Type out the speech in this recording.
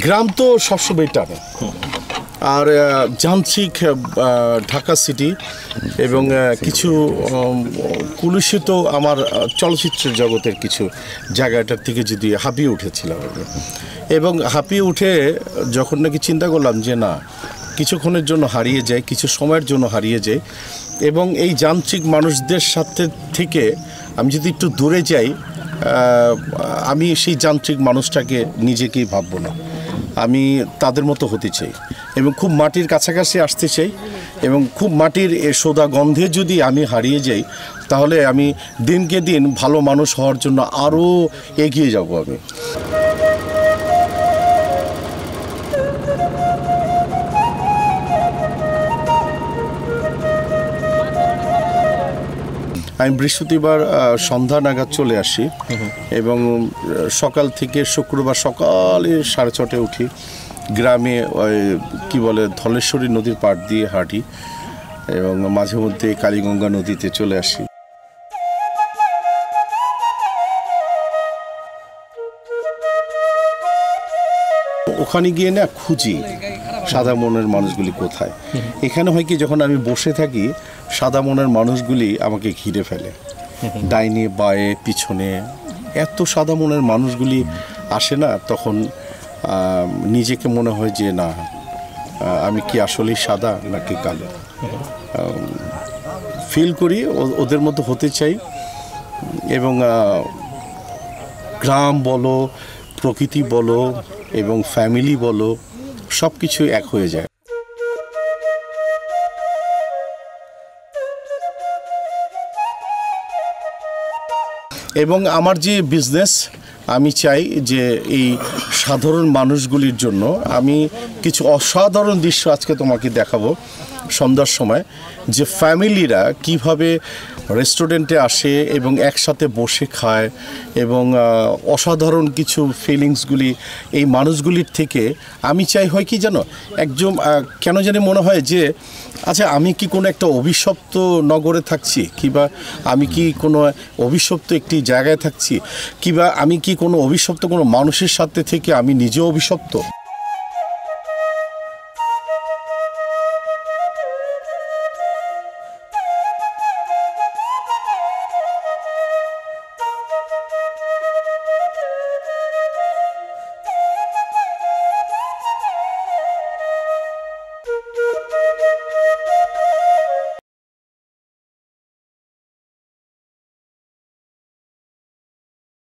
গ্রাম তো সবসময় টানে, আর যান্ত্রিক ঢাকা সিটি এবং কিছু কুলুষিত আমার চলচ্চিত্রের জগতের কিছু জায়গাটার থেকে যদি হাঁপিয়ে উঠেছিলাম এবং হাঁপিয়ে উঠে যখন নাকি চিন্তা করলাম যে না, কিছুক্ষণের জন্য হারিয়ে যায়, কিছু সময়ের জন্য হারিয়ে যায় এবং এই যান্ত্রিক মানুষদের সাথে থেকে আমি যদি একটু দূরে যাই, আমি সেই যান্ত্রিক মানুষটাকে নিজেকেই ভাববো না, আমি তাদের মতো হতে চাই এবং খুব মাটির কাছাকাছি আসতে চাই এবং খুব মাটির সোদা গন্ধে যদি আমি হারিয়ে যাই তাহলে আমি দিনকে দিন ভালো মানুষ হওয়ার জন্য আরও এগিয়ে যাব। আমি বৃহস্পতিবার সন্ধ্যা নাগাদ চলে আসি এবং সকাল থেকে শুক্রবার সকালে 6:30 উঠি, গ্রামে ওই কী বলে ধলেশ্বরী নদীর পাড় দিয়ে হাঁটি এবং মাঝে মধ্যে কালীগঙ্গা নদীতে চলে আসি। ওখানে গিয়ে না খুঁজি সাদা মনের মানুষগুলি কোথায়। এখানে হয় কি, যখন আমি বসে থাকি সাদা মনের মানুষগুলি আমাকে ঘিরে ফেলে, ডাইনে বায়ে পিছনে এত সাদা মনের মানুষগুলি আসে না, তখন নিজেকে মনে হয় যে না, আমি কি আসলেই সাদা নাকি কালো। ফিল করি ওদের মতো হতে চাই এবং গ্রাম বলো, প্রকৃতি বলো এবং ফ্যামিলি বলো, সব কিছু এক হয়ে যায়। এবং আমার যে বিজনেস, আমি চাই যে এই সাধারণ মানুষগুলির জন্য আমি কিছু অসাধারণ দৃশ্য আজকে তোমাকে দেখাবো সন্ধ্যার সময়, যে ফ্যামিলিরা কিভাবে রেস্টুরেন্টে আসে এবং একসাথে বসে খায় এবং অসাধারণ কিছু ফিলিংসগুলি এই মানুষগুলির থেকে আমি চাই হয় কি জানো, একদম কেন জানি মনে হয় যে আচ্ছা, আমি কি কোনো একটা অভিশপ্ত নগরে থাকছি, কিংবা আমি কি কোনো অভিশপ্ত একটি জায়গায় থাকছি, কিংবা আমি কি কোনো অভিশপ্ত কোনো মানুষের সাথে থেকে আমি নিজেও অভিশপ্ত।